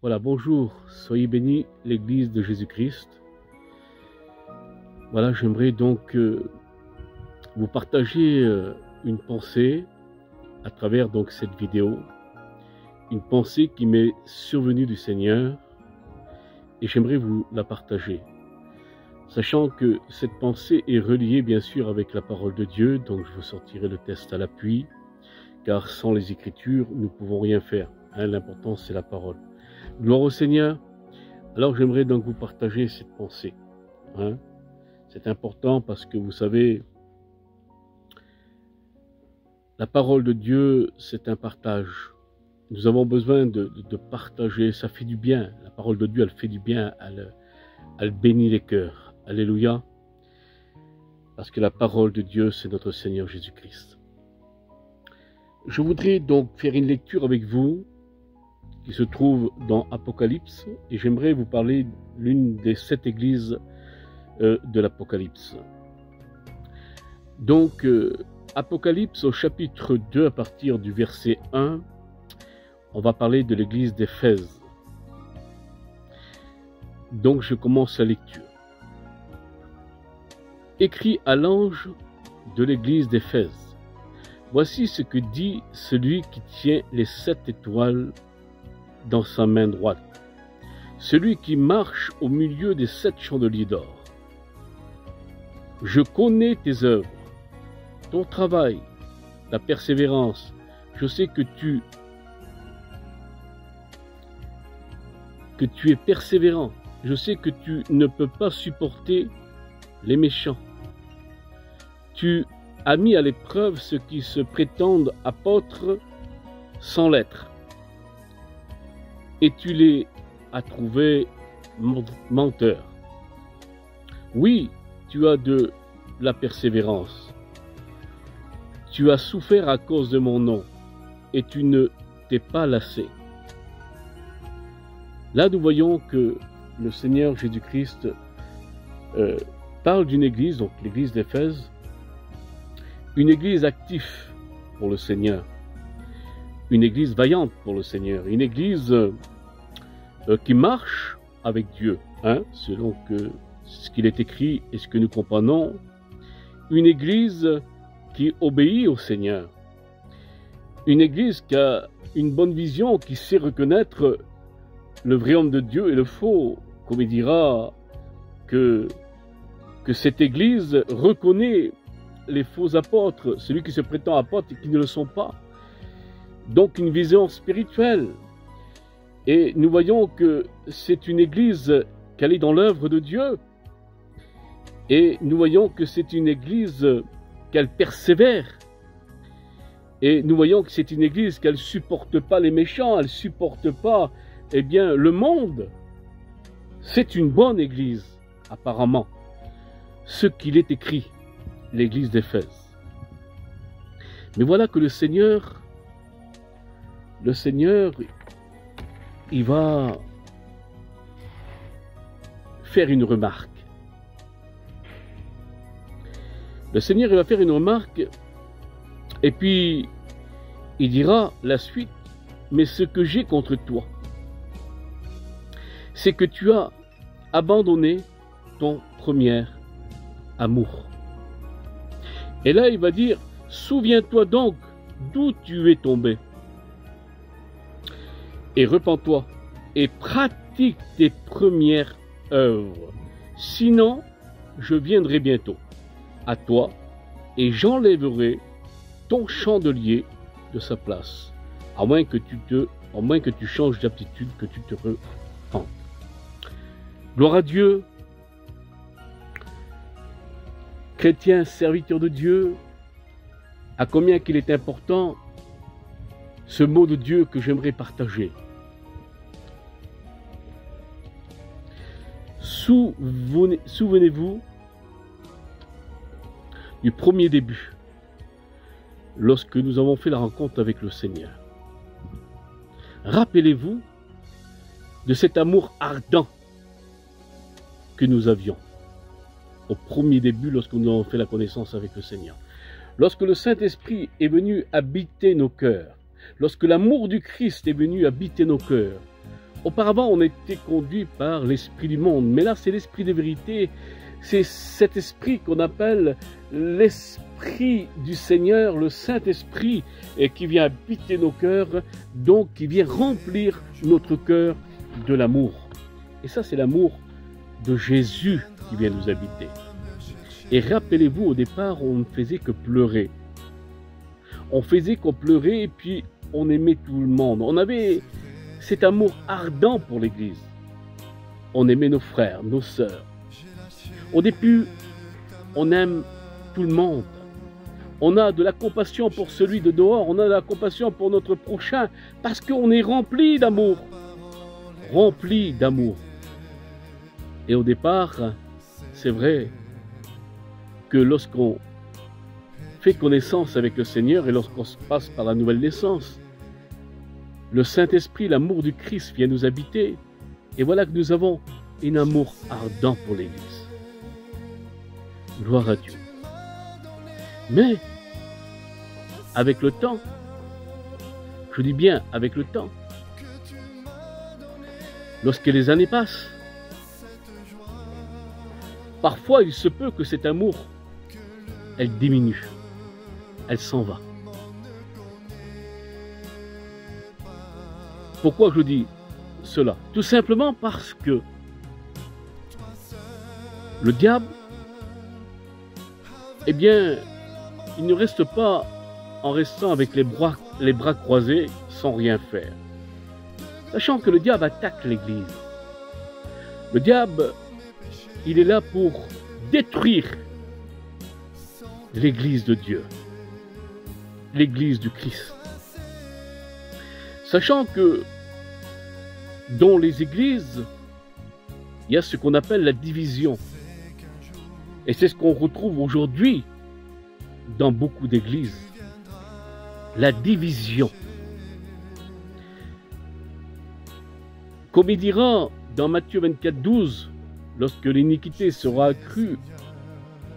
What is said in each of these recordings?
Voilà, bonjour, soyez bénis, l'Église de Jésus-Christ. Voilà, j'aimerais donc vous partager une pensée à travers donc cette vidéo, une pensée qui m'est survenue du Seigneur et j'aimerais vous la partager. Sachant que cette pensée est reliée bien sûr avec la parole de Dieu, donc je vous sortirai le texte à l'appui, car sans les Écritures, nous ne pouvons rien faire. L'important, c'est la parole. Gloire au Seigneur. Alors j'aimerais donc vous partager cette pensée. C'est important parce que vous savez, la parole de Dieu, c'est un partage. Nous avons besoin de partager, ça fait du bien. La parole de Dieu, elle fait du bien, elle bénit les cœurs. Alléluia. Parce que la parole de Dieu, c'est notre Seigneur Jésus-Christ. Je voudrais donc faire une lecture avec vous qui se trouve dans Apocalypse, et j'aimerais vous parler de l'une des 7 églises de l'Apocalypse. Donc, Apocalypse au chapitre 2, à partir du verset 1, on va parler de l'église d'Éphèse. Donc, je commence la lecture. Écrit à l'ange de l'église d'Éphèse. Voici ce que dit celui qui tient les 7 étoiles dans sa main droite, celui qui marche au milieu des 7 chandeliers d'or. Je connais tes œuvres, ton travail, ta persévérance. Je sais que tu es persévérant. Je sais que tu ne peux pas supporter les méchants. Tu as mis à l'épreuve ceux qui se prétendent apôtres sans l'être. Et tu les as trouvés menteurs. Oui, tu as de la persévérance. Tu as souffert à cause de mon nom, et tu ne t'es pas lassé. Là, nous voyons que le Seigneur Jésus-Christ parle d'une église, donc l'église d'Éphèse, une église active pour le Seigneur, une église vaillante pour le Seigneur, une église qui marche avec Dieu, selon ce qu'il est écrit et ce que nous comprenons, une église qui obéit au Seigneur, une église qui a une bonne vision, qui sait reconnaître le vrai homme de Dieu et le faux, comme il dira que cette église reconnaît les faux apôtres, celui qui se prétend apôtre et qui ne le sont pas. Donc une vision spirituelle. Et nous voyons que c'est une église qu'elle est dans l'œuvre de Dieu. Et nous voyons que c'est une église qu'elle persévère. Et nous voyons que c'est une église qu'elle ne supporte pas les méchants, elle ne supporte pas le monde. C'est une bonne église, apparemment. Ce qu'il est écrit, l'église d'Éphèse. Mais voilà que le Seigneur, il va faire une remarque. Le Seigneur, il va faire une remarque, et puis il dira la suite, mais ce que j'ai contre toi, c'est que tu as abandonné ton premier amour. Et là, il va dire, souviens-toi donc d'où tu es tombé. Et repens-toi et pratique tes premières œuvres. Sinon, je viendrai bientôt à toi et j'enlèverai ton chandelier de sa place, à moins que tu changes d'attitude, que tu te repentes. Gloire à Dieu. Chrétien, serviteur de Dieu, à combien qu'il est important ce mot de Dieu que j'aimerais partager. Souvenez-vous du premier début, lorsque nous avons fait la rencontre avec le Seigneur. Rappelez-vous de cet amour ardent que nous avions au premier début lorsque nous avons fait la connaissance avec le Seigneur. Lorsque le Saint-Esprit est venu habiter nos cœurs, lorsque l'amour du Christ est venu habiter nos cœurs, Auparavant, on était conduit par l'esprit du monde, mais là, c'est l'esprit de vérité. C'est cet esprit qu'on appelle l'esprit du Seigneur, le Saint-Esprit, et qui vient habiter nos cœurs, donc qui vient remplir notre cœur de l'amour. Et ça, c'est l'amour de Jésus qui vient nous habiter. Et rappelez-vous, au départ, on ne faisait que pleurer. On faisait qu'on pleurait et puis on aimait tout le monde. On avait cet amour ardent pour l'Église. On aimait nos frères, nos sœurs. Au début, on aime tout le monde. On a de la compassion pour celui de dehors. On a de la compassion pour notre prochain parce qu'on est rempli d'amour. Rempli d'amour. Et au départ, c'est vrai que lorsqu'on fait connaissance avec le Seigneur et lorsqu'on se passe par la nouvelle naissance, le Saint-Esprit, l'amour du Christ vient nous habiter. Et voilà que nous avons un amour ardent pour l'Église. Gloire à Dieu. Mais, avec le temps, je dis bien avec le temps, lorsque les années passent, parfois il se peut que cet amour, elle diminue, elle s'en va. Pourquoi je dis cela? Tout simplement parce que le diable, eh bien, il ne reste pas en restant avec les bras croisés sans rien faire. Sachant que le diable attaque l'Église. Le diable, il est là pour détruire l'Église de Dieu, l'Église du Christ. Sachant que dans les églises, il y a ce qu'on appelle la division. Et c'est ce qu'on retrouve aujourd'hui dans beaucoup d'églises. La division. Comme il dira dans Matthieu 24, 12, lorsque l'iniquité sera accrue,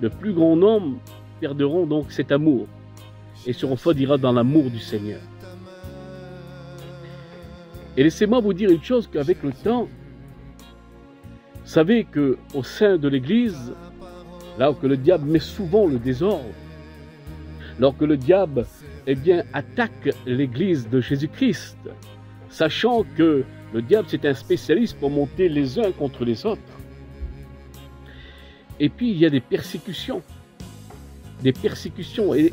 le plus grand nombre perdront donc cet amour et seront dira dans l'amour du Seigneur. Et laissez-moi vous dire une chose, qu'avec le temps, vous savez qu'au sein de l'Église, là où que le diable met souvent le désordre, alors que le diable eh bien, attaque l'Église de Jésus-Christ, sachant que le diable c'est un spécialiste pour monter les uns contre les autres. Et puis il y a des persécutions, et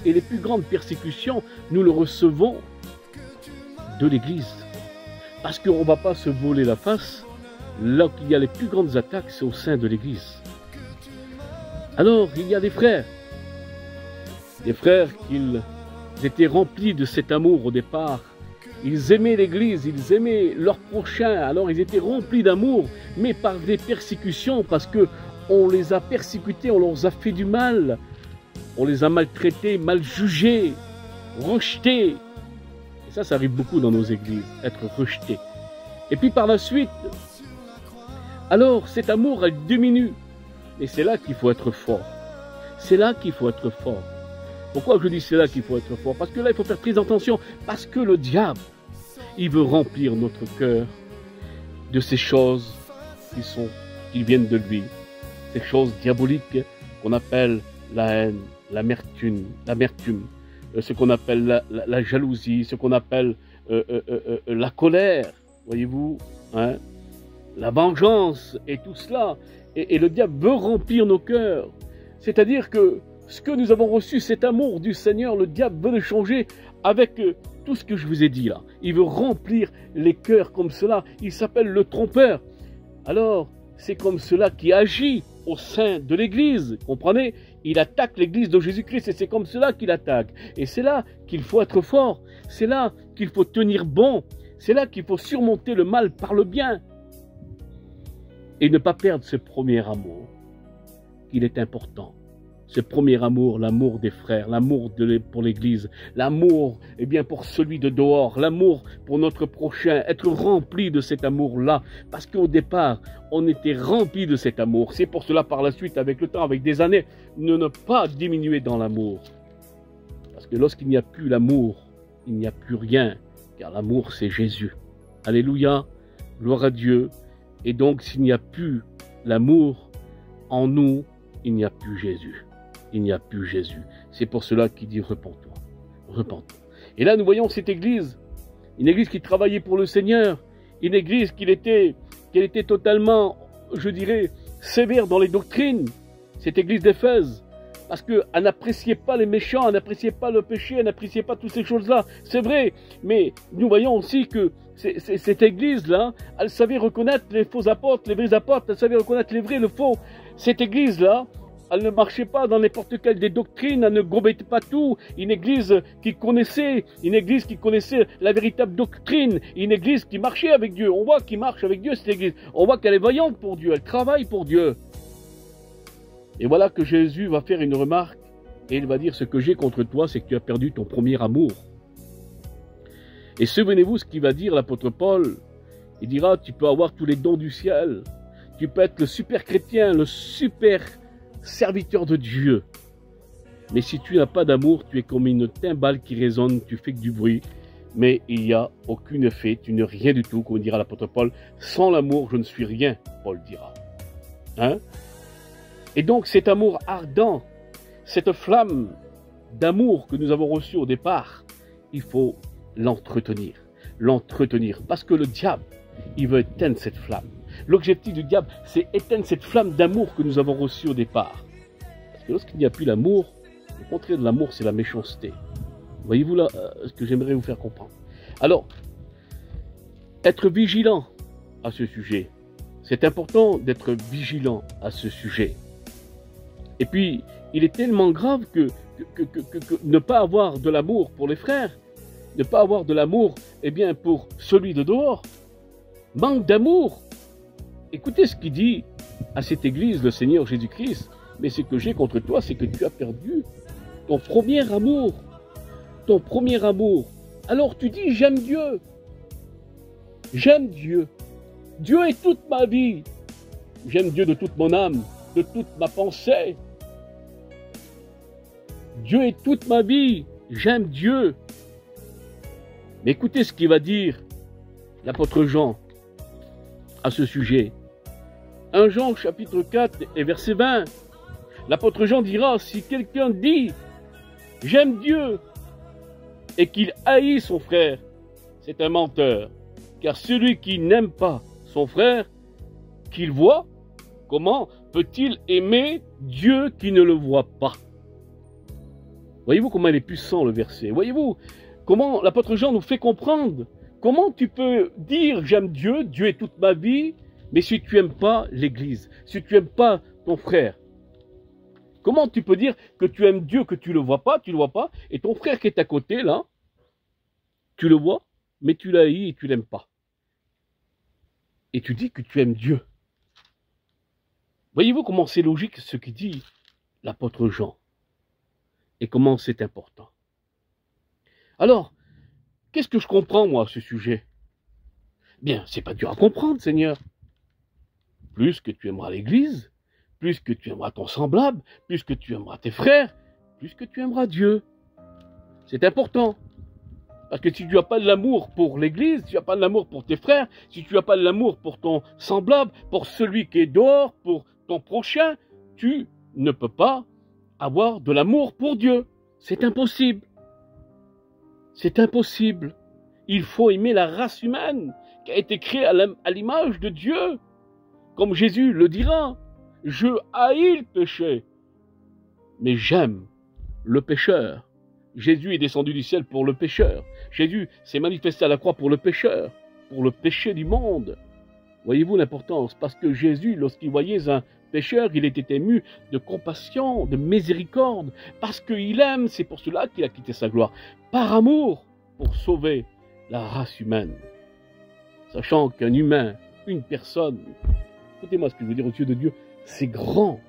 les plus grandes persécutions, nous le recevons de l'Église. Parce qu'on ne va pas se voler la face, là où il y a les plus grandes attaques, c'est au sein de l'Église. Alors, il y a des frères qu'ils étaient remplis de cet amour au départ. Ils aimaient l'Église, ils aimaient leur prochain, alors ils étaient remplis d'amour, mais par des persécutions, parce qu'on les a persécutés, on leur a fait du mal, on les a maltraités, mal jugés, rejetés. Et ça arrive beaucoup dans nos églises, être rejeté. Et puis par la suite, alors cet amour, elle diminue. Et c'est là qu'il faut être fort. C'est là qu'il faut être fort. Pourquoi je dis c'est là qu'il faut être fort? Parce que là, il faut faire très attention. Parce que le diable, il veut remplir notre cœur de ces choses qui viennent de lui. Ces choses diaboliques qu'on appelle la haine, l'amertume, ce qu'on appelle la jalousie, ce qu'on appelle la colère, voyez-vous, hein, la vengeance et tout cela. Et le diable veut remplir nos cœurs. C'est-à-dire que ce que nous avons reçu, cet amour du Seigneur, le diable veut le changer avec tout ce que je vous ai dit là. Il veut remplir les cœurs comme cela. Il s'appelle le trompeur. Alors, c'est comme cela qui agit au sein de l'Église, comprenez? Il attaque l'Église de Jésus-Christ et c'est comme cela qu'il attaque. Et c'est là qu'il faut être fort, c'est là qu'il faut tenir bon, c'est là qu'il faut surmonter le mal par le bien. Et ne pas perdre ce premier amour, qu'il est important. Ce premier amour, l'amour des frères, l'amour pour l'Église, l'amour eh bien pour celui de dehors, l'amour pour notre prochain, être rempli de cet amour-là. Parce qu'au départ, on était rempli de cet amour. C'est pour cela par la suite, avec le temps, avec des années, ne pas diminuer dans l'amour. Parce que lorsqu'il n'y a plus l'amour, il n'y a plus rien. Car l'amour, c'est Jésus. Alléluia. Gloire à Dieu. Et donc, s'il n'y a plus l'amour en nous, il n'y a plus Jésus. Il n'y a plus Jésus. C'est pour cela qu'il dit repens-toi. Repens-toi. Et là, nous voyons cette église. Une église qui travaillait pour le Seigneur. Une église qui était totalement, je dirais, sévère dans les doctrines. Cette église d'Éphèse. Parce qu'elle n'appréciait pas les méchants, elle n'appréciait pas le péché, elle n'appréciait pas toutes ces choses-là. C'est vrai, mais nous voyons aussi que cette église-là, elle savait reconnaître les faux apôtres, les vrais apôtres, elle savait reconnaître les vrais, le faux. Cette église-là, elle ne marchait pas dans n'importe quelle des doctrines, elle ne gobait pas tout. Une église qui connaissait la véritable doctrine, une église qui marchait avec Dieu. On voit qu'il marche avec Dieu, cette église. On voit qu'elle est vaillante pour Dieu, elle travaille pour Dieu. Et voilà que Jésus va faire une remarque et il va dire: ce que j'ai contre toi, c'est que tu as perdu ton premier amour. Et souvenez-vous ce qu'il va dire l'apôtre Paul. Il dira: tu peux avoir tous les dons du ciel, tu peux être le super chrétien, le super serviteur de Dieu. Mais si tu n'as pas d'amour, tu es comme une timbale qui résonne, tu fais que du bruit, mais il n'y a aucun effet, tu n'es rien du tout, comme dira l'apôtre Paul. Sans l'amour, je ne suis rien, Paul dira. Hein? Et donc cet amour ardent, cette flamme d'amour que nous avons reçue au départ, il faut l'entretenir. L'entretenir. Parce que le diable, il veut éteindre cette flamme. L'objectif du diable, c'est éteindre cette flamme d'amour que nous avons reçue au départ. Parce que lorsqu'il n'y a plus l'amour, le contraire de l'amour, c'est la méchanceté. Voyez-vous là ce que j'aimerais vous faire comprendre. Alors, être vigilant à ce sujet. C'est important d'être vigilant à ce sujet. Et puis, il est tellement grave que ne pas avoir de l'amour pour les frères, ne pas avoir de l'amour, eh bien, pour celui de dehors, manque d'amour. Écoutez ce qu'il dit à cette église, le Seigneur Jésus-Christ. Mais ce que j'ai contre toi, c'est que tu as perdu ton premier amour. Ton premier amour. Alors tu dis: j'aime Dieu. J'aime Dieu. Dieu est toute ma vie. J'aime Dieu de toute mon âme, de toute ma pensée. Dieu est toute ma vie, j'aime Dieu. Mais écoutez ce qu'il va dire l'apôtre Jean à ce sujet. 1 Jean chapitre 4 et verset 20. L'apôtre Jean dira: si quelqu'un dit j'aime Dieu et qu'il haït son frère, c'est un menteur. Car celui qui n'aime pas son frère qu'il voit, comment peut-il aimer Dieu qui ne le voit pas? Voyez-vous comment il est puissant le verset? Voyez-vous comment l'apôtre Jean nous fait comprendre? Comment tu peux dire j'aime Dieu, Dieu est toute ma vie, mais si tu n'aimes pas l'Église, si tu n'aimes pas ton frère? Comment tu peux dire que tu aimes Dieu, que tu ne le vois pas, et ton frère qui est à côté là, tu le vois, mais tu l'haïs et tu ne l'aimes pas? Et tu dis que tu aimes Dieu. Voyez-vous comment c'est logique ce qu'il dit l'apôtre Jean? Et comment c'est important. Alors, qu'est-ce que je comprends, moi, à ce sujet? Bien, c'est pas dur à comprendre, Seigneur. Plus que tu aimeras l'Église, plus que tu aimeras ton semblable, plus que tu aimeras tes frères, plus que tu aimeras Dieu. C'est important. Parce que si tu n'as pas de l'amour pour l'Église, si tu n'as pas de l'amour pour tes frères, si tu n'as pas de l'amour pour ton semblable, pour celui qui est dehors, pour ton prochain, tu ne peux pas avoir de l'amour pour Dieu. C'est impossible. C'est impossible. Il faut aimer la race humaine qui a été créée à l'image de Dieu. Comme Jésus le dira, je haïs le péché, mais j'aime le pécheur. Jésus est descendu du ciel pour le pécheur. Jésus s'est manifesté à la croix pour le pécheur, pour le péché du monde. Voyez-vous l'importance? Parce que Jésus, lorsqu'il voyait un pécheur, il était ému de compassion, de miséricorde, parce qu'il aime, c'est pour cela qu'il a quitté sa gloire, par amour, pour sauver la race humaine. Sachant qu'un humain, une personne, écoutez-moi ce que je veux dire aux yeux de Dieu, c'est grand.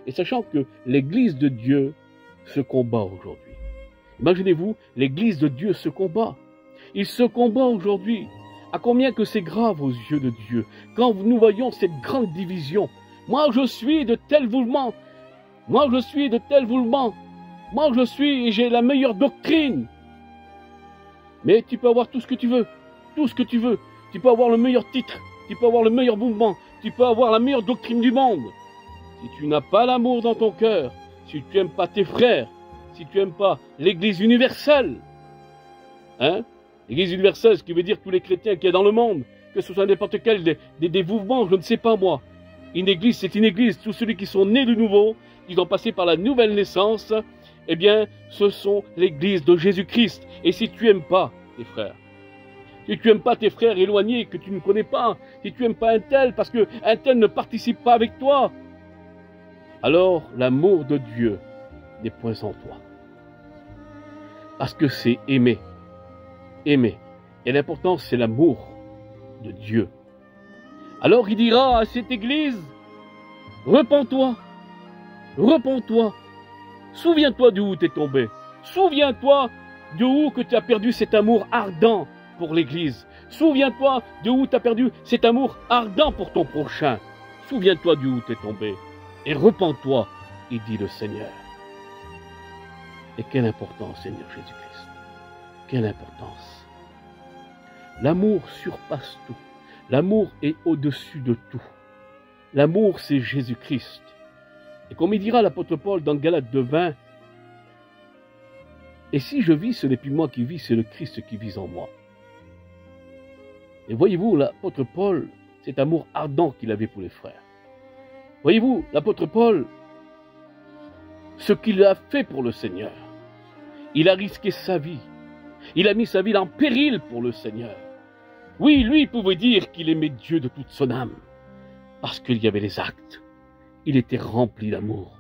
Et sachant que l'Église de Dieu se combat aujourd'hui. Imaginez-vous, l'Église de Dieu se combat. Il se combat aujourd'hui. À combien que c'est grave aux yeux de Dieu, quand nous voyons cette grande division. Moi je suis de tel mouvement, moi je suis de tel mouvement, moi je suis et j'ai la meilleure doctrine. Mais tu peux avoir tout ce que tu veux, tout ce que tu veux. Tu peux avoir le meilleur titre, tu peux avoir le meilleur mouvement, tu peux avoir la meilleure doctrine du monde. Si tu n'as pas l'amour dans ton cœur, si tu n'aimes pas tes frères, si tu n'aimes pas l'Église universelle, hein? L'Église universelle, ce qui veut dire tous les chrétiens qu'il y a dans le monde, que ce soit n'importe quel des mouvements, je ne sais pas moi. Une Église, c'est une Église. Tous ceux qui sont nés de nouveau, qui ont passé par la nouvelle naissance, eh bien, ce sont l'Église de Jésus-Christ. Et si tu n'aimes pas tes frères, si tu n'aimes pas tes frères éloignés que tu ne connais pas, si tu n'aimes pas un tel parce qu'un tel ne participe pas avec toi, alors l'amour de Dieu n'est point en toi. Parce que c'est aimer. Aimer. Et l'important, c'est l'amour de Dieu. Alors il dira à cette église, repens-toi, repens-toi, souviens-toi d'où tu es tombé, souviens-toi d'où que tu as perdu cet amour ardent pour l'église, souviens-toi d'où tu as perdu cet amour ardent pour ton prochain, souviens-toi d'où tu es tombé, et repens-toi, il dit le Seigneur. Et quelle importance, Seigneur Jésus-Christ, quelle importance. L'amour surpasse tout. L'amour est au-dessus de tout. L'amour, c'est Jésus-Christ. Et comme il dira l'apôtre Paul dans Galates 2:20, et si je vis, ce n'est plus moi qui vis, c'est le Christ qui vit en moi. Et voyez-vous, l'apôtre Paul, cet amour ardent qu'il avait pour les frères. Voyez-vous, l'apôtre Paul, ce qu'il a fait pour le Seigneur, il a risqué sa vie. Il a mis sa vie en péril pour le Seigneur. Oui, lui pouvait dire qu'il aimait Dieu de toute son âme, parce qu'il y avait les actes. Il était rempli d'amour.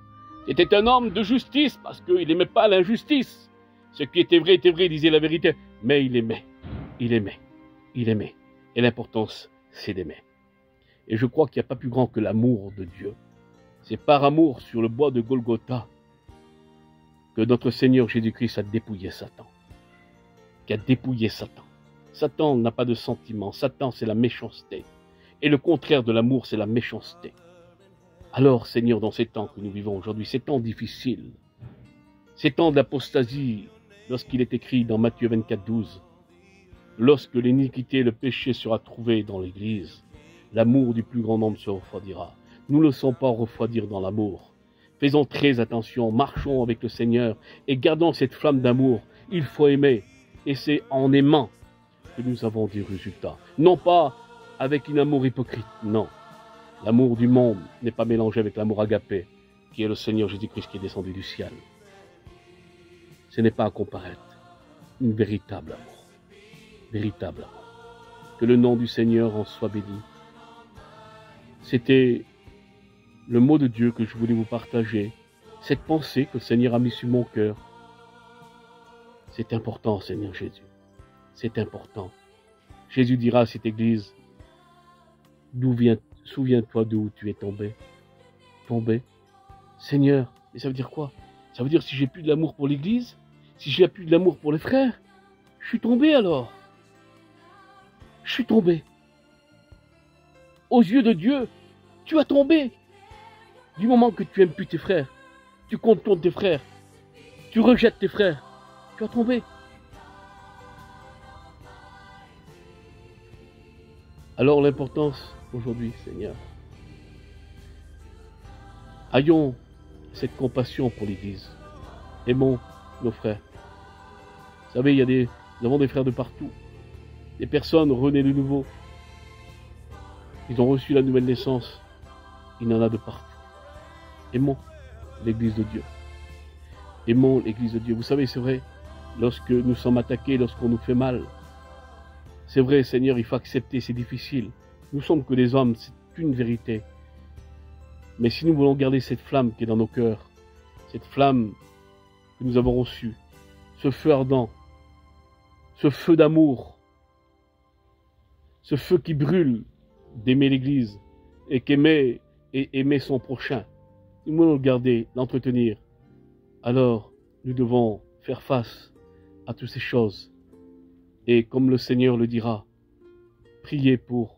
C'était un homme de justice, parce qu'il n'aimait pas l'injustice. Ce qui était vrai, il disait la vérité. Mais il aimait, il aimait, il aimait. Et l'importance, c'est d'aimer. Et je crois qu'il n'y a pas plus grand que l'amour de Dieu. C'est par amour sur le bois de Golgotha que notre Seigneur Jésus-Christ a dépouillé Satan. Qui a dépouillé Satan. Satan n'a pas de sentiments. Satan, c'est la méchanceté. Et le contraire de l'amour, c'est la méchanceté. Alors, Seigneur, dans ces temps que nous vivons aujourd'hui, ces temps difficiles, ces temps d'apostasie, lorsqu'il est écrit dans Matthieu 24:12, lorsque l'iniquité et le péché sera trouvé dans l'Église, l'amour du plus grand nombre se refroidira. Nous ne laissons pas refroidir dans l'amour. Faisons très attention, marchons avec le Seigneur et gardons cette flamme d'amour. Il faut aimer. Et c'est en aimant que nous avons des résultats. Non pas avec un amour hypocrite, non. L'amour du monde n'est pas mélangé avec l'amour agapé, qui est le Seigneur Jésus-Christ qui est descendu du ciel. Ce n'est pas à comparaître. Un véritable amour. Véritable amour. Que le nom du Seigneur en soit béni. C'était le mot de Dieu que je voulais vous partager. Cette pensée que le Seigneur a mise sur mon cœur. C'est important, Seigneur Jésus. C'est important. Jésus dira à cette église, souviens-toi d'où tu es tombé. Tombé. Seigneur, mais ça veut dire quoi? Ça veut dire si j'ai plus de l'amour pour l'église, si j'ai plus de l'amour pour les frères, je suis tombé alors. Je suis tombé. Aux yeux de Dieu, tu as tombé. Du moment que tu aimes plus tes frères, tu comptes contre tes frères, tu rejettes tes frères, tu as tombé. Alors l'importance aujourd'hui, Seigneur, ayons cette compassion pour l'Église. Aimons nos frères. Vous savez, nous avons des frères de partout. Des personnes renées de nouveau. Ils ont reçu la nouvelle naissance. Il en a de partout. Aimons l'Église de Dieu. Aimons l'Église de Dieu. Vous savez, c'est vrai, lorsque nous sommes attaqués, lorsqu'on nous fait mal, c'est vrai, Seigneur, il faut accepter, c'est difficile. Nous sommes que des hommes, c'est une vérité. Mais si nous voulons garder cette flamme qui est dans nos cœurs, cette flamme que nous avons reçue, ce feu ardent, ce feu d'amour, ce feu qui brûle d'aimer l'Église et qu'aimer et aimer son prochain, nous voulons le garder, l'entretenir. Alors, nous devons faire face à toutes ces choses. Et comme le Seigneur le dira, priez pour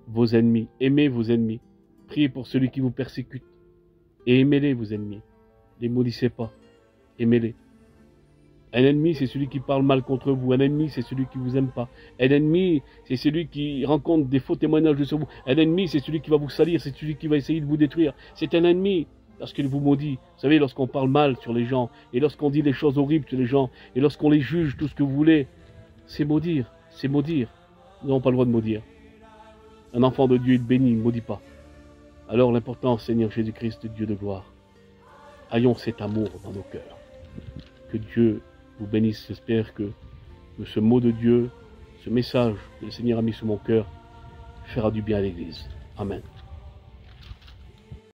vos ennemis, aimez vos ennemis, priez pour celui qui vous persécute, et aimez-les vos ennemis. Ne les maudissez pas, aimez-les. Un ennemi, c'est celui qui parle mal contre vous. Un ennemi, c'est celui qui vous aime pas. Un ennemi, c'est celui qui rencontre des faux témoignages sur vous. Un ennemi, c'est celui qui va vous salir. C'est celui qui va essayer de vous détruire. C'est un ennemi parce qu'il vous maudit. Vous savez, lorsqu'on parle mal sur les gens, et lorsqu'on dit des choses horribles sur les gens, et lorsqu'on les juge, tout ce que vous voulez, c'est maudire. C'est maudire. Nous n'avons pas le droit de maudire. Un enfant de Dieu, il bénit, il ne maudit pas. Alors l'important, Seigneur Jésus-Christ, Dieu de gloire, ayons cet amour dans nos cœurs. Que Dieu vous bénisse. J'espère que ce mot de Dieu, ce message que le Seigneur a mis sur mon cœur, fera du bien à l'Église. Amen.